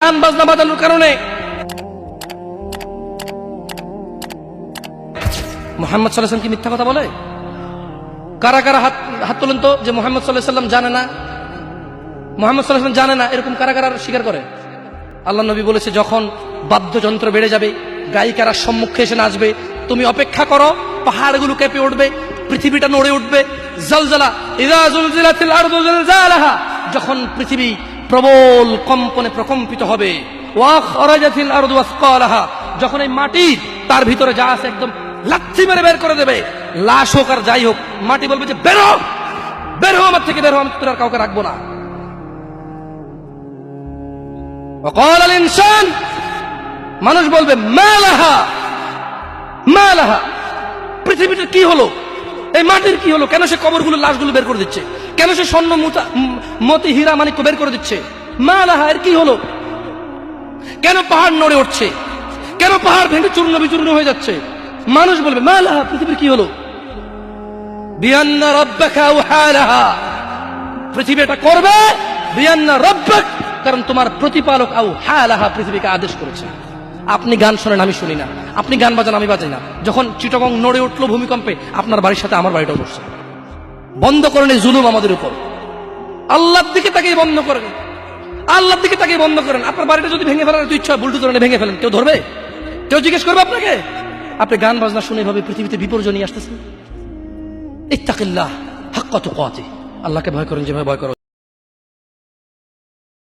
গান বাজনা বাজানোর কারণে মুহাম্মদ সাল্লাল্লাহু আলাইহি ওয়াসাল্লাম কি মিথ্যা কথা বলে? কারা কারা হাত তোলেন তো যে মুহাম্মদ সাল্লাল্লাহু আলাইহি ওয়াসাল্লাম জানে না, মুহাম্মদ সাল্লাল্লাহু আলাইহি ওয়াসাল্লাম জানে না, এরকম কারা কারা স্বীকার করে? আল্লাহ নবী বলেছে, যখন বাদ্যযন্ত্র বেড়ে যাবে, গায়িকারা সম্মুখে এসে নাচবে, তুমি অপেক্ষা করো, পাহাড়গুলো কেঁপে উঠবে, পৃথিবীটা নড়ে উঠবে। জালজালা ইযা যুলজিলাতিল আরদু জিলজালাহা, যখন পৃথিবী প্রবল কম্পনে প্রকম্পিত হবে। ওয়া খরাজাতিল আরদু আসকালাহা, যখন এই মাটি তার ভিতরে যা আছে একদম লাথি মেরে বের করে দেবে, লাশ হোক আর যাই হোক, মাটি বলবে যে বের হও, বের হও আমার থেকে, বের হও, আমি তোর আর কাউকে রাখবো না। وقال الانسان, মানুষ বলবে মালাহা মালাহা, পৃথিবীটার কি হলো, এই মাটির কি হলো, কেন সে কবরগুলো লাশগুলো বের করে দিচ্ছে, কেন সে স্বর্ণ মতি হীরা মানিক্য বের করে দিচ্ছে, মালাহা, এর কি হলো, কেন পাহাড় নড়ে উঠছে, কেন পাহাড় ভেঙে চূর্ণ বিচূর্ণ হয়ে যাচ্ছে? মানুষ বলবে মালাহা, পৃথিবীর কি হলো, বিআন্না রাব্বাকা আওহালাহা, পৃথিবী এটা করবে, বিআন্না রাব্বাক, কারণ তোমার প্রতিপালক আওহালাহা, পৃথিবীকে আদেশ করেছে। আপনি গান শোনেন, আমি শুনি না, আপনি গান বাজান, আমি বাজাই না। যখন চিটাগং নড়ে উঠলো ভূমিকম্পে, আপনার বাড়ির সাথে আমার বাড়িটাও নড়ছে। বন্ধ করেন এই জুলুম আমাদের উপর। আল্লাহর দিকে তাকিয়ে বন্ধ করেন, আল্লাহর দিকে তাকিয়ে বন্ধ করেন। আপনার বাড়িটা যদি ভেঙে ফেলার ইচ্ছা, বুলডোজার এনে ভেঙে ফেলেন, কেউ ধরবে? কেউ জিজ্ঞেস করবে আপনাকে? আপনি গান বাজনা শুনে ভাবে পৃথিবীতে বিপর্যয় নিয়ে আসতেছেন। ইত্তাকিল্লাহ হাক্কা তুকাতিহ, আল্লাহকে ভয় করেন যেভাবে ভয় করা